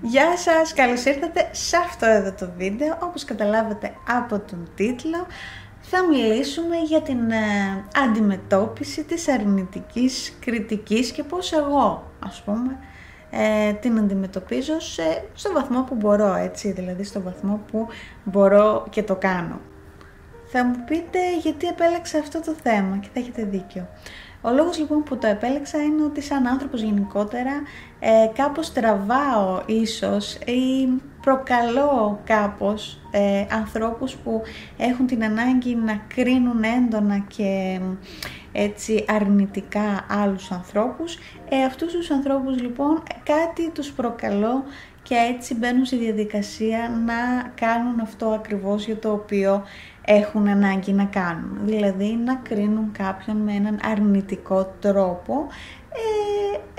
Γεια σας, καλώς ήρθατε σε αυτό εδώ το βίντεο. Όπως καταλάβατε από τον τίτλο, θα μιλήσουμε για την αντιμετώπιση της αρνητικής κριτικής και πώς εγώ, ας πούμε, την αντιμετωπίζω στο βαθμό που μπορώ, έτσι, δηλαδή στο βαθμό που μπορώ και το κάνω. Θα μου πείτε γιατί επέλεξα αυτό το θέμα και θα έχετε δίκιο. Ο λόγος λοιπόν που το επέλεξα είναι ότι σαν άνθρωπος γενικότερα κάπως τραβάω ίσως ή προκαλώ κάπως ανθρώπους που έχουν την ανάγκη να κρίνουν έντονα και έτσι αρνητικά άλλους ανθρώπους. Αυτούς τους ανθρώπους λοιπόν κάτι τους προκαλώ και έτσι μπαίνουν στη διαδικασία να κάνουν αυτό ακριβώς για το οποίο έχουν ανάγκη να κάνουν. Δηλαδή να κρίνουν κάποιον με έναν αρνητικό τρόπο,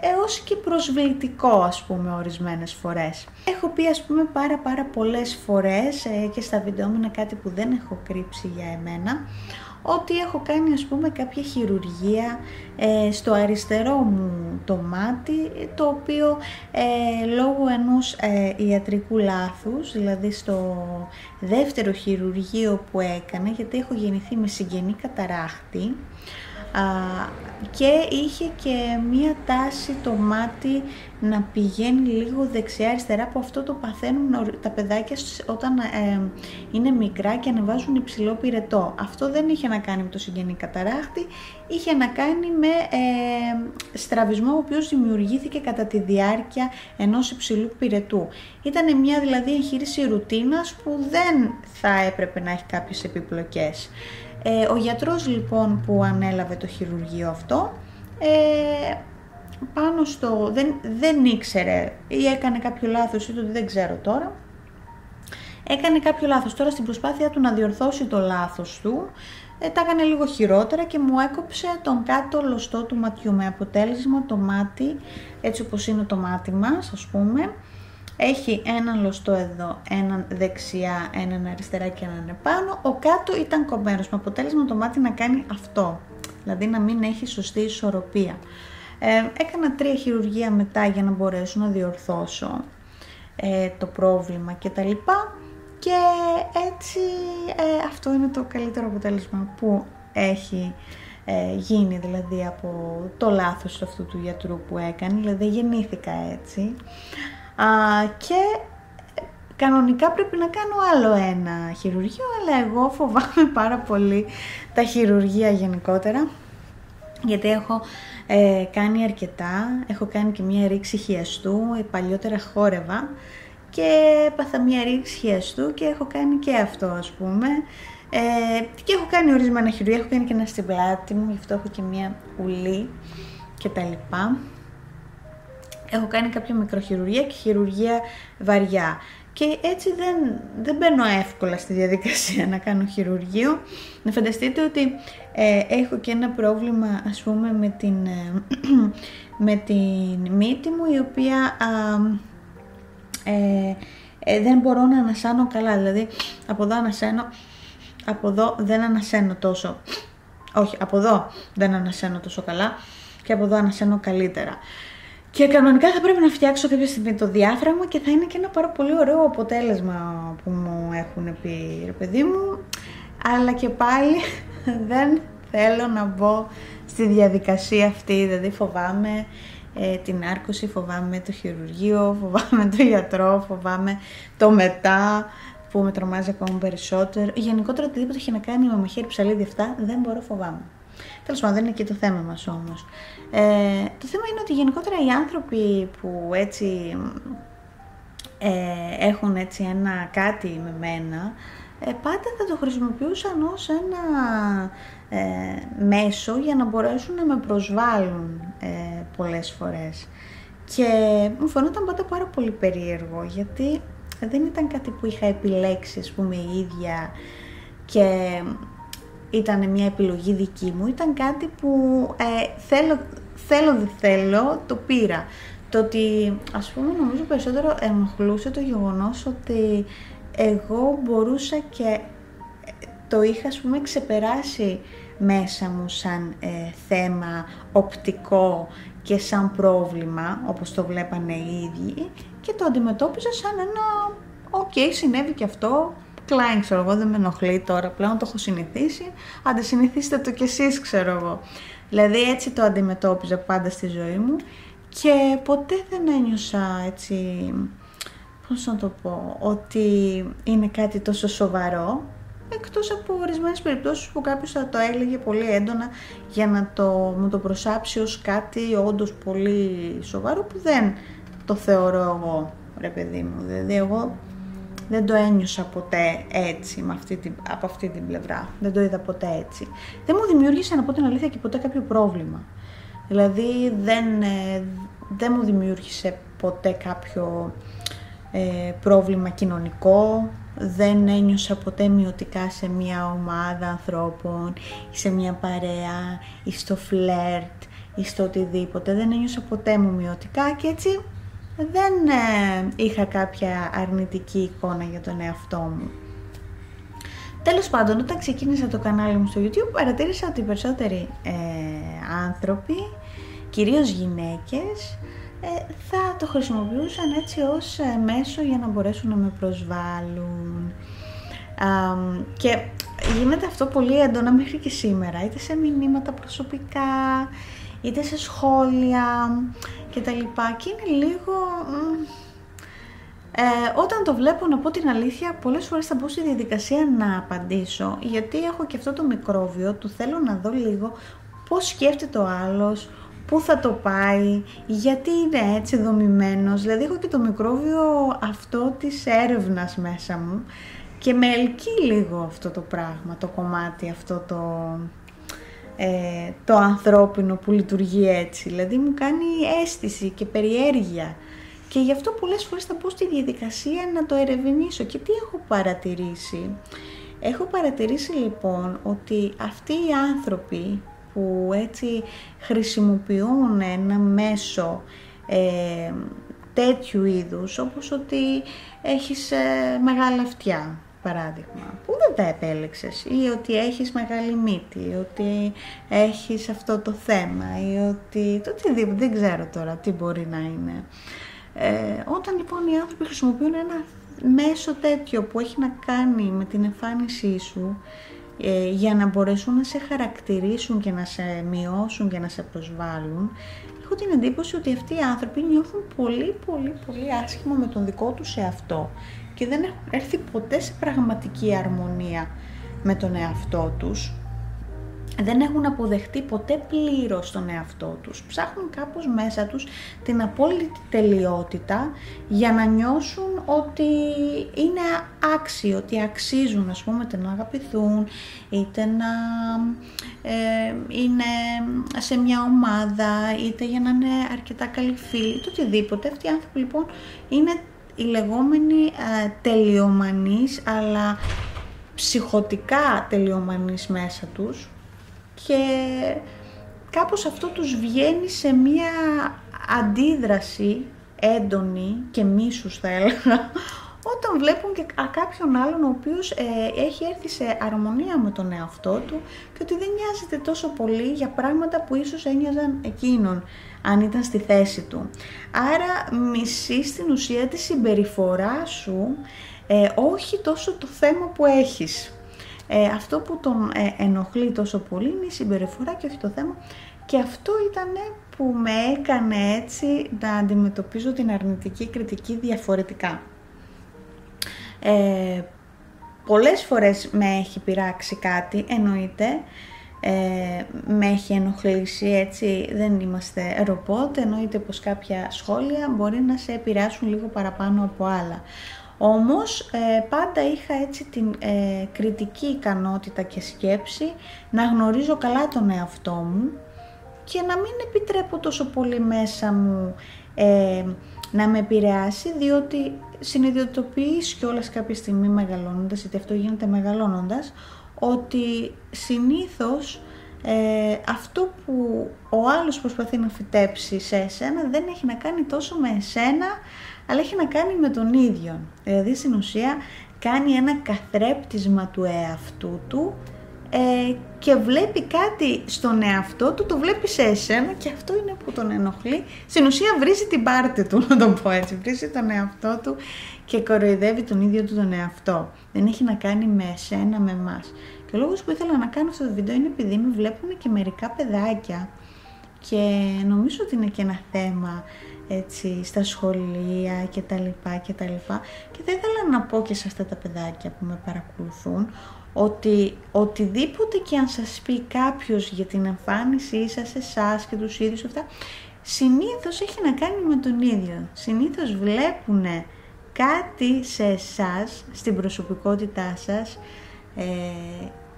έως και προσβλητικό, ας πούμε, ορισμένες φορές. Έχω πει, ας πούμε, πάρα πολλές φορές και στα βίντεο μου είναι κάτι που δεν έχω κρύψει για εμένα, ότι έχω κάνει, ας πούμε, κάποια χειρουργία στο αριστερό μου το μάτι, το οποίο λόγω ενός ιατρικού λάθους, δηλαδή στο δεύτερο χειρουργείο που έκανε, γιατί έχω γεννηθεί με συγγενή καταράχτη, και είχε και μία τάση το μάτι να πηγαίνει λίγο δεξιά-αριστερά, από αυτό το παθαίνουν τα παιδάκια όταν είναι μικρά και ανεβάζουν υψηλό πυρετό. Αυτό δεν είχε να κάνει με το συγγενή καταράχτη, είχε να κάνει με στραβισμό ο οποίος δημιουργήθηκε κατά τη διάρκεια ενός υψηλού πυρετού. Ήταν μια δηλαδή εγχείρηση ρουτίνας που δεν θα έπρεπε να έχει κάποιες επιπλοκές. Ο γιατρός λοιπόν που ανέλαβε το χειρουργείο αυτό πάνω στο δεν ήξερε ή έκανε κάποιο λάθος ή το δεν ξέρω τώρα, έκανε κάποιο λάθος. Τώρα στην προσπάθεια του να διορθώσει το λάθος του τα έκανε λίγο χειρότερα και μου έκοψε τον κάτω λοστό του ματιού, με αποτέλεσμα το μάτι, έτσι όπως είναι το μάτι μας, ας πούμε, έχει έναν λοστό εδώ, έναν δεξιά, έναν αριστερά και έναν επάνω. Ο κάτω ήταν κομμένος, με αποτέλεσμα το μάτι να κάνει αυτό, δηλαδή να μην έχει σωστή ισορροπία. Έκανα 3 χειρουργία μετά για να μπορέσω να διορθώσω το πρόβλημα και τα λοιπά, και έτσι αυτό είναι το καλύτερο αποτέλεσμα που έχει γίνει, δηλαδή από το λάθος αυτού του γιατρού που έκανε, δηλαδή γεννήθηκα έτσι. Και κανονικά πρέπει να κάνω άλλο ένα χειρουργείο, αλλά εγώ φοβάμαι πάρα πολύ τα χειρουργεία γενικότερα, γιατί έχω κάνει αρκετά, έχω κάνει και μια ρήξη χιαστού, παλιότερα χόρευα και έπαθα μια ρήξη χιαστού και έχω κάνει και αυτό, ας πούμε, και έχω κάνει ορισμένα χειρουργία, έχω κάνει και ένα στην πλάτη μου, γι' αυτό έχω και μια ουλή και τα λοιπά. Έχω κάνει κάποια μικροχειρουργία και χειρουργία βαριά. Και έτσι δεν μπαίνω εύκολα στη διαδικασία να κάνω χειρουργείο. Να φανταστείτε ότι έχω και ένα πρόβλημα, ας πούμε, με την μύτη μου, η οποία δεν μπορώ να ανασάνω καλά. Δηλαδή από εδώ ανασαίνω, από εδώ δεν ανασαίνω τόσο. Όχι, από εδώ δεν ανασαίνω τόσο καλά και από εδώ ανασαίνω καλύτερα. Και κανονικά θα πρέπει να φτιάξω κάποια στιγμή το διάφραγμα και θα είναι και ένα πάρα πολύ ωραίο αποτέλεσμα που μου έχουν πει, ρε παιδί μου, αλλά και πάλι δεν θέλω να μπω στη διαδικασία αυτή, δηλαδή φοβάμαι την άρκωση, φοβάμαι το χειρουργείο, φοβάμαι το γιατρό, φοβάμαι το μετά που με τρομάζει ακόμα περισσότερο. Γενικότερα οτιδήποτε έχει να κάνει με μαχαίρι, ψαλίδι, αυτά δεν μπορώ, φοβάμαι. Τέλος πάντων, δεν είναι εκεί το θέμα μας όμως. Το θέμα είναι ότι γενικότερα οι άνθρωποι που έτσι έχουν έτσι ένα κάτι με μένα, πάντα θα το χρησιμοποιούσαν ως ένα μέσο για να μπορέσουν να με προσβάλλουν πολλές φορές. Και μου φαινόταν πάντα πάρα πολύ περίεργο, γιατί δεν ήταν κάτι που είχα επιλέξει, ας πούμε, η ίδια και ήταν μια επιλογή δική μου, ήταν κάτι που δεν θέλω, το πήρα. Το ότι, ας πούμε, νομίζω περισσότερο ενοχλούσε το γεγονός ότι εγώ μπορούσα και το είχα, ας πούμε, ξεπεράσει μέσα μου σαν θέμα οπτικό και σαν πρόβλημα, όπως το βλέπανε οι ίδιοι, και το αντιμετώπιζα σαν ένα «οκ, συνέβη και αυτό, κλάιν, ξέρω εγώ, δεν με ενοχλεί τώρα, πλέον το έχω συνηθίσει, συνηθίστε το κι εσείς», ξέρω εγώ. Δηλαδή έτσι το αντιμετώπιζα πάντα στη ζωή μου και ποτέ δεν ένιωσα έτσι, πώς να το πω, ότι είναι κάτι τόσο σοβαρό, εκτός από ορισμένες περιπτώσεις που κάποιος θα το έλεγε πολύ έντονα για να μου το προσάψει ως κάτι όντως πολύ σοβαρό, που δεν το θεωρώ εγώ, ρε παιδί μου. Δηλαδή εγώ δεν το ένιωσα ποτέ έτσι, από αυτή την πλευρά. Δεν το είδα ποτέ έτσι. Δεν μου δημιούργησε, να πω την αλήθεια, και ποτέ κάποιο πρόβλημα. Δηλαδή δεν μου δημιούργησε ποτέ κάποιο πρόβλημα κοινωνικό. Δεν ένιωσα ποτέ μειωτικά σε μια ομάδα ανθρώπων ή σε μια παρέα ή στο φλερτ ή στο οτιδήποτε. Δεν ένιωσα ποτέ μου μειωτικά και έτσι δεν είχα κάποια αρνητική εικόνα για τον εαυτό μου. Τέλος πάντων, όταν ξεκίνησα το κανάλι μου στο YouTube, παρατήρησα ότι οι περισσότεροι άνθρωποι, κυρίως γυναίκες, θα το χρησιμοποιούσαν έτσι ως μέσο για να μπορέσουν να με προσβάλλουν. Και γίνεται αυτό πολύ έντονα μέχρι και σήμερα, είτε σε μηνύματα προσωπικά, είτε σε σχόλια και τα λοιπά, και είναι λίγο... όταν το βλέπω, να πω την αλήθεια, πολλές φορές θα μπω στη διαδικασία να απαντήσω, γιατί έχω και αυτό το μικρόβιο του θέλω να δω λίγο πώς σκέφτεται ο άλλος, πού θα το πάει, γιατί είναι έτσι δομημένος. Δηλαδή έχω και το μικρόβιο αυτό της έρευνας μέσα μου και με ελκύει λίγο αυτό το πράγμα, το κομμάτι αυτό το ανθρώπινο που λειτουργεί έτσι. Δηλαδή μου κάνει αίσθηση και περιέργεια και γι' αυτό πολλές φορές θα μπω στη διαδικασία να το ερευνήσω. Και τι έχω παρατηρήσει? Έχω παρατηρήσει λοιπόν ότι αυτοί οι άνθρωποι που έτσι χρησιμοποιούν ένα μέσο τέτοιου είδους, όπως ότι έχεις μεγάλα αυτιά, παράδειγμα, που δεν τα επέλεξες, ή ότι έχεις μεγάλη μύτη, ή ότι έχεις αυτό το θέμα, ή ότι το οτιδήποτε, δεν ξέρω τώρα τι μπορεί να είναι. Όταν λοιπόν οι άνθρωποι χρησιμοποιούν ένα μέσο τέτοιο που έχει να κάνει με την εμφάνισή σου, για να μπορέσουν να σε χαρακτηρίσουν και να σε μειώσουν και να σε προσβάλλουν, έχω την εντύπωση ότι αυτοί οι άνθρωποι νιώθουν πολύ άσχημα με τον δικό τους εαυτό και δεν έχουν έρθει ποτέ σε πραγματική αρμονία με τον εαυτό τους. Δεν έχουν αποδεχτεί ποτέ πλήρως τον εαυτό τους. Ψάχνουν κάπως μέσα τους την απόλυτη τελειότητα για να νιώσουν ότι είναι άξιοι, ότι αξίζουν, ας πούμε, να αγαπηθούν, είτε να είναι σε μια ομάδα, είτε για να είναι αρκετά καλοί φίλοι, το οτιδήποτε. Αυτοί οι άνθρωποι λοιπόν είναι οι λεγόμενοι τελειομανείς, αλλά ψυχωτικά τελειομανείς μέσα τους. Και κάπως αυτό τους βγαίνει σε μία αντίδραση έντονη και μίσους, θα έλεγα, όταν βλέπουν και κάποιον άλλον ο οποίος έχει έρθει σε αρμονία με τον εαυτό του και ότι δεν νοιάζεται τόσο πολύ για πράγματα που ίσως ένοιαζαν εκείνον αν ήταν στη θέση του. Άρα μισεί στην ουσία τη συμπεριφορά σου, όχι τόσο το θέμα που έχεις. Αυτό που τον ενοχλεί τόσο πολύ είναι η συμπεριφορά και όχι το θέμα, και αυτό ήταν που με έκανε έτσι να αντιμετωπίζω την αρνητική κριτική διαφορετικά. Πολλές φορές με έχει πειράξει κάτι, εννοείται, με έχει ενοχλήσει, έτσι, δεν είμαστε ρομπότ, εννοείται πως κάποια σχόλια μπορεί να σε επηρεάσουν λίγο παραπάνω από άλλα. Όμως πάντα είχα έτσι την κριτική ικανότητα και σκέψη να γνωρίζω καλά τον εαυτό μου και να μην επιτρέπω τόσο πολύ μέσα μου να με επηρεάσει, διότι συνειδητοποιείς κιόλας κάποια στιγμή μεγαλώνοντας, είτε αυτό γίνεται μεγαλώνοντας, ότι συνήθως αυτό που ο άλλος προσπαθεί να φυτέψει σε εσένα δεν έχει να κάνει τόσο με εσένα, αλλά έχει να κάνει με τον ίδιο. Δηλαδή στην ουσία κάνει ένα καθρέπτισμα του εαυτού του και βλέπει κάτι στον εαυτό του, το βλέπει σε εσένα και αυτό είναι που τον ενοχλεί. Στην ουσία βρίζει την πάρτη του, να το πω έτσι, βρίζει τον εαυτό του και κοροϊδεύει τον ίδιο του τον εαυτό. Δεν έχει να κάνει με εσένα, με εμάς. Και ο λόγος που ήθελα να κάνω αυτό το βίντεο είναι επειδή με βλέπουν και μερικά παιδάκια και νομίζω ότι είναι και ένα θέμα έτσι στα σχολεία και τα λοιπά και τα λοιπά, και θα ήθελα να πω και σε αυτά τα παιδάκια που με παρακολουθούν ότι οτιδήποτε και αν σας πει κάποιος για την εμφάνισή σας, εσάς και τους ίδιους αυτά, συνήθως έχει να κάνει με τον ίδιο. Συνήθως βλέπουν κάτι σε εσάς, στην προσωπικότητά σας,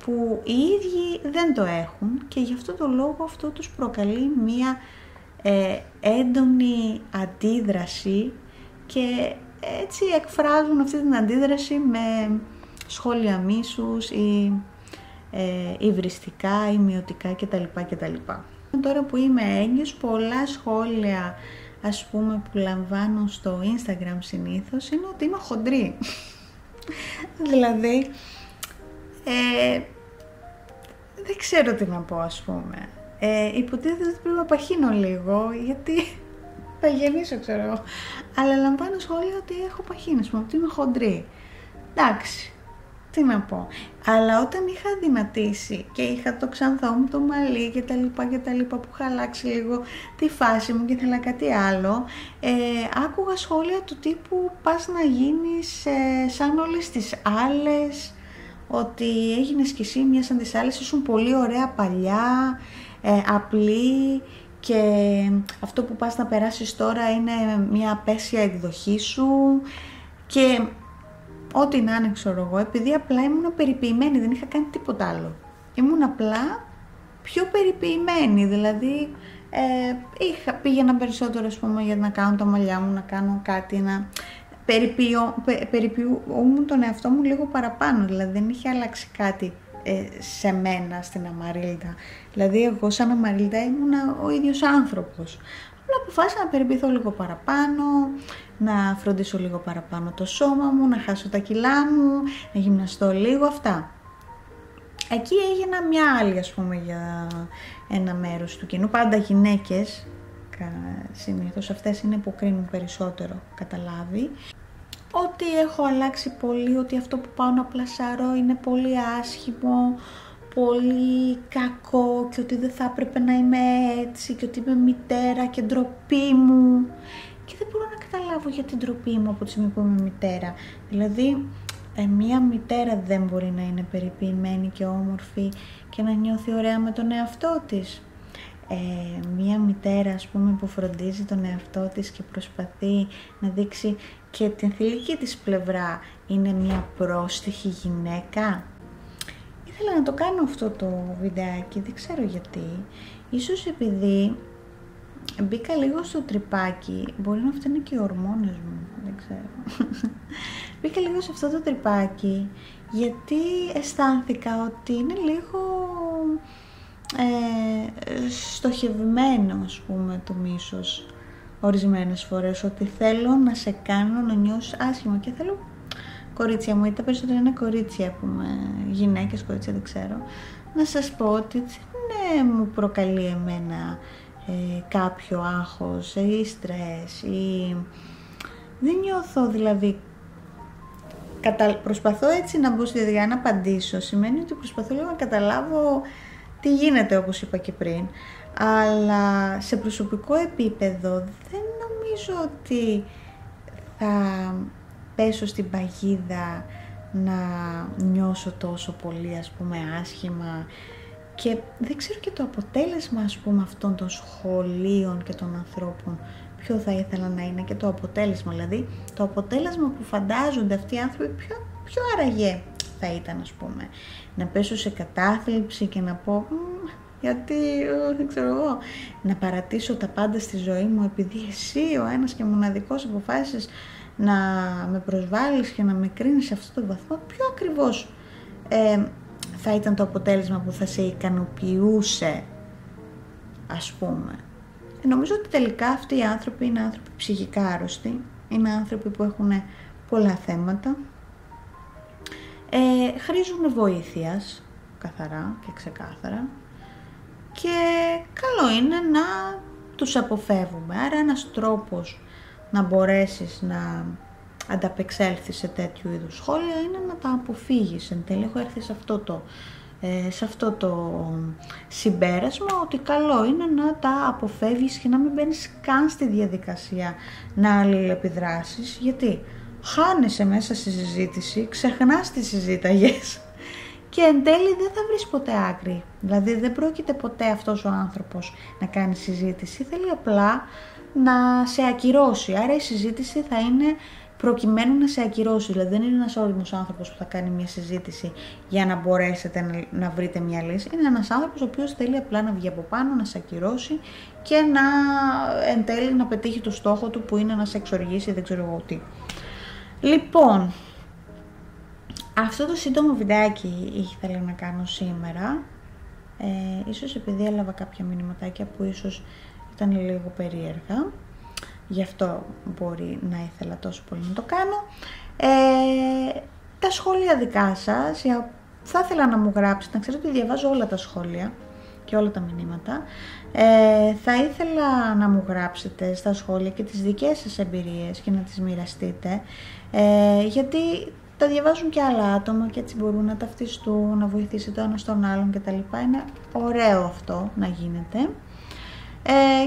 που οι ίδιοι δεν το έχουν, και γι' αυτό το λόγο αυτό τους προκαλεί μία έντονη αντίδραση και έτσι εκφράζουν αυτή την αντίδραση με σχόλια μίσους ή υβριστικά ή μειωτικά κτλ. Τώρα που είμαι έγκυος, πολλά σχόλια ας πούμε που λαμβάνω στο Instagram συνήθως είναι ότι είμαι χοντρή. Δηλαδή δεν ξέρω τι να πω, ας πούμε. Υποτίθεται ότι πρέπει να παχύνω λίγο, γιατί θα γεννήσω, ξέρω εγώ. Αλλά λαμβάνω σχόλια ότι έχω παχύνει, ας πούμε, ότι είμαι χοντρή. Εντάξει, τι να πω. Αλλά όταν είχα δυνατήσει και είχα το ξανθό μου, το μαλλί και τα λοιπά, που είχα αλλάξει λίγο τη φάση μου και ήθελα κάτι άλλο, άκουγα σχόλια του τύπου πας να γίνεις σαν όλες τις άλλες, ότι έγινες κι εσύ μια σαν τις άλλες, ήσουν πολύ ωραία παλιά, απλή, και αυτό που πας να περάσεις τώρα είναι μια απέσια εκδοχή σου, και ό,τι να είναι, ξέρω εγώ, επειδή απλά ήμουν περιποιημένη, δεν είχα κάνει τίποτα άλλο. Ήμουν απλά πιο περιποιημένη, δηλαδή πήγαινα περισσότερο, ας πούμε, για να κάνω τα μαλλιά μου, να κάνω κάτι, να περιποιούμουν τον εαυτό μου λίγο παραπάνω, δηλαδή δεν είχε αλλάξει κάτι σε μένα, στην Αμαρίλδα. Δηλαδή εγώ σαν Αμαρίλδα ήμουν ο ίδιος άνθρωπος. Αλλά αποφάσισα να περιποιηθώ λίγο παραπάνω, να φροντίσω λίγο παραπάνω το σώμα μου, να χάσω τα κιλά μου, να γυμναστώ λίγο, αυτά. Εκεί έγινα μια άλλη, ας πούμε, για ένα μέρος του κοινού. Πάντα γυναίκες, συνήθως αυτές είναι που κρίνουν περισσότερο, καταλάβει. Ότι έχω αλλάξει πολύ, ότι αυτό που πάω να πλασάρω είναι πολύ άσχημο, πολύ κακό, και ότι δεν θα έπρεπε να είμαι έτσι, και ότι είμαι μητέρα και ντροπή μου. Και δεν μπορώ να καταλάβω για την ντροπή μου από τη στιγμή που είμαι μητέρα. Δηλαδή, μία μητέρα δεν μπορεί να είναι περιποιημένη και όμορφη και να νιώθει ωραία με τον εαυτό της. Μία μητέρα, ας πούμε, που φροντίζει τον εαυτό της και προσπαθεί να δείξει και την θηλυκή της πλευρά, είναι μία πρόστιχη γυναίκα. Ήθελα να το κάνω αυτό το βιντεάκι, δεν ξέρω γιατί. Ίσως επειδή μπήκα λίγο στο τρυπάκι, μπορεί να φταίνε και οι ορμόνες μου, δεν ξέρω. Μπήκα λίγο σε αυτό το τρυπάκι, γιατί αισθάνθηκα ότι είναι λίγο στοχευμένο, ας πούμε, το μίσος ορισμένες φορές, ότι θέλω να σε κάνω να νιώσεις άσχημα, και θέλω, κορίτσια μου, είτε περισσότερο είναι κορίτσια, πούμε, γυναίκες, κορίτσια, δεν ξέρω, να σας πω ότι δεν μου προκαλεί εμένα κάποιο άγχος ή στρες, ή δεν νιώθω, δηλαδή προσπαθώ έτσι να μπω στη διαδικασία να απαντήσω, σημαίνει ότι προσπαθώ λίγο να καταλάβω τι γίνεται, όπως είπα και πριν, αλλά σε προσωπικό επίπεδο δεν νομίζω ότι θα πέσω στην παγίδα να νιώσω τόσο πολύ, ας πούμε, άσχημα, και δεν ξέρω και το αποτέλεσμα, ας πούμε, αυτών των σχολείων και των ανθρώπων ποιο θα ήθελα να είναι, και το αποτέλεσμα, δηλαδή το αποτέλεσμα που φαντάζονται αυτοί οι άνθρωποι, ποιο άραγε θα ήταν, ας πούμε, να πέσω σε κατάθλιψη και να πω γιατί, δεν ξέρω εγώ, να παρατήσω τα πάντα στη ζωή μου επειδή εσύ ο ένας και μοναδικός αποφάσισες να με προσβάλλεις και να με κρίνεις σε αυτό το βαθμό. Ποιο ακριβώς θα ήταν το αποτέλεσμα που θα σε ικανοποιούσε, ας πούμε. Νομίζω ότι τελικά αυτοί οι άνθρωποι είναι άνθρωποι ψυχικά άρρωστοι, είναι άνθρωποι που έχουν πολλά θέματα, χρήζουν βοήθειας, καθαρά και ξεκάθαρα και καλό είναι να τους αποφεύγουμε. Άρα ένας τρόπος να μπορέσεις να ανταπεξέλθεις σε τέτοιου είδους σχόλια είναι να τα αποφύγεις. Εν τέλει έχω έρθει σε αυτό το συμπέρασμα ότι καλό είναι να τα αποφεύγεις και να μην μπαίνεις καν στη διαδικασία να αλληλεπιδράσεις, γιατί χάνεσαι μέσα στη συζήτηση, ξεχνάς τις συζήταγες και εν τέλει δεν θα βρεις ποτέ άκρη. Δηλαδή δεν πρόκειται ποτέ αυτός ο άνθρωπος να κάνει συζήτηση, θέλει απλά να σε ακυρώσει. Άρα η συζήτηση θα είναι προκειμένου να σε ακυρώσει. Δηλαδή δεν είναι ένας όριμος άνθρωπος που θα κάνει μια συζήτηση για να μπορέσετε να βρείτε μια λύση. Είναι ένας άνθρωπος ο οποίος θέλει απλά να βγει από πάνω, να σε ακυρώσει και να εν τέλει να πετύχει το στόχο του που είναι να σε εξοργήσει, δεν ξέρω εγώ τι. Λοιπόν, αυτό το σύντομο βιντεάκι ήθελα να κάνω σήμερα. Ίσως επειδή έλαβα κάποια μηνυματάκια που ίσως ήταν λίγο περίεργα. Γι' αυτό μπορεί να ήθελα τόσο πολύ να το κάνω. Τα σχόλια δικά σας, θα ήθελα να μου γράψετε, να ξέρετε ότι διαβάζω όλα τα σχόλια και όλα τα μηνύματα. Θα ήθελα να μου γράψετε στα σχόλια και τις δικές σας εμπειρίες και να τις μοιραστείτε, γιατί τα διαβάζουν και άλλα άτομα και έτσι μπορούν να ταυτιστούν, να βοηθήσει το ένα στον άλλον κτλ. Είναι ωραίο αυτό να γίνεται.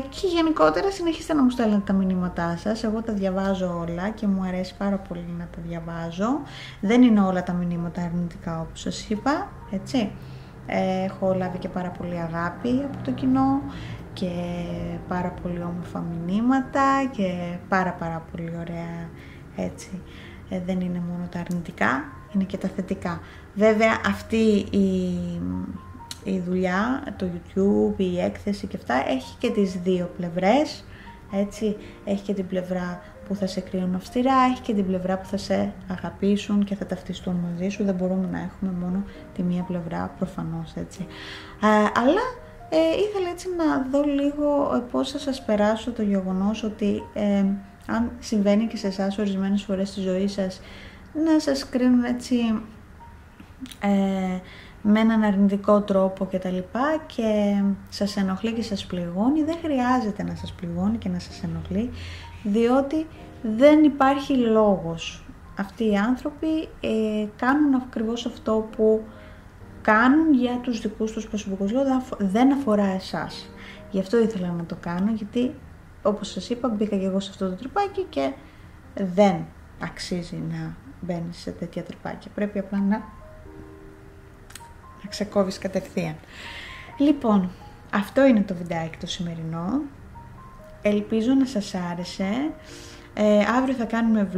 Και γενικότερα συνεχίστε να μου στέλνετε τα μηνύματά σας. Εγώ τα διαβάζω όλα και μου αρέσει πάρα πολύ να τα διαβάζω. Δεν είναι όλα τα μηνύματα αρνητικά όπως σας είπα, έτσι. Έχω λάβει και πάρα πολύ αγάπη από το κοινό και πάρα πολύ όμορφα μηνύματα και πάρα πολύ ωραία, έτσι. Δεν είναι μόνο τα αρνητικά, είναι και τα θετικά. Βέβαια αυτή η δουλειά, το YouTube, η έκθεση και αυτά έχει και τις δύο πλευρές, έτσι. Έχει και την πλευρά που θα σε κρίνουν αυστηρά, έχει και την πλευρά που θα σε αγαπήσουν και θα ταυτιστούν μαζί σου. Δεν μπορούμε να έχουμε μόνο τη μία πλευρά, προφανώς, έτσι. Αλλά ήθελα έτσι να δω λίγο πώς θα σας περάσω το γεγονός ότι αν συμβαίνει και σε εσάς ορισμένες φορές στη ζωή σας να σας κρίνουν έτσι με έναν αρνητικό τρόπο και τα λοιπά και σας ενοχλεί και σας πληγώνει. Δεν χρειάζεται να σας πληγώνει και να σας ενοχλεί, διότι δεν υπάρχει λόγος. Αυτοί οι άνθρωποι κάνουν ακριβώς αυτό που κάνουν για τους δικούς τους προσωπικούς λόγους, δεν αφορά εσάς. Γι' αυτό ήθελα να το κάνω, γιατί όπως σας είπα μπήκα και εγώ σε αυτό το τρυπάκι και δεν αξίζει να μπαίνεις σε τέτοια τρυπάκια. Πρέπει απλά να ξεκόβεις κατευθείαν. Λοιπόν, αυτό είναι το βιντεάκι το σημερινό. Ελπίζω να σας άρεσε. Αύριο θα κάνουμε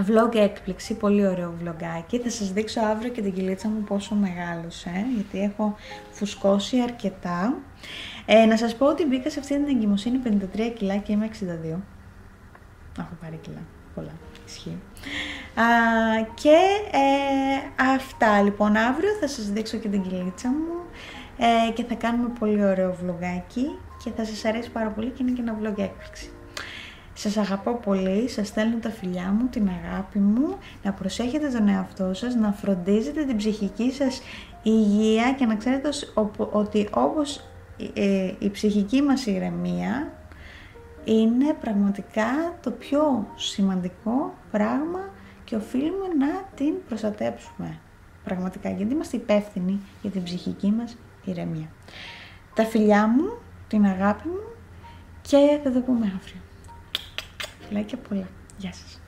vlog έκπληξη, πολύ ωραίο vlogάκι. Θα σας δείξω αύριο και την κυλίτσα μου πόσο μεγάλωσε, γιατί έχω φουσκώσει αρκετά. Να σας πω ότι μπήκα σε αυτή την εγκυμοσύνη 53 κιλά και είμαι 62. Έχω πάρει κιλά, πολλά, ισχύει. Και αυτά λοιπόν, αύριο θα σας δείξω και την κυλίτσα μου και θα κάνουμε πολύ ωραίο vlogάκι και θα σας αρέσει πάρα πολύ και είναι και ένα vlog έκπληξη. Σας αγαπώ πολύ, σας στέλνω τα φιλιά μου, την αγάπη μου, να προσέχετε τον εαυτό σας, να φροντίζετε την ψυχική σας υγεία και να ξέρετε ότι όπως η ψυχική μας ηρεμία είναι πραγματικά το πιο σημαντικό πράγμα και οφείλουμε να την προστατέψουμε πραγματικά, γιατί είμαστε υπεύθυνοι για την ψυχική μας ηρεμία. Τα φιλιά μου, την αγάπη μου και θα τα πούμε αύριο. Φιλάκια πολλά. Γεια σας.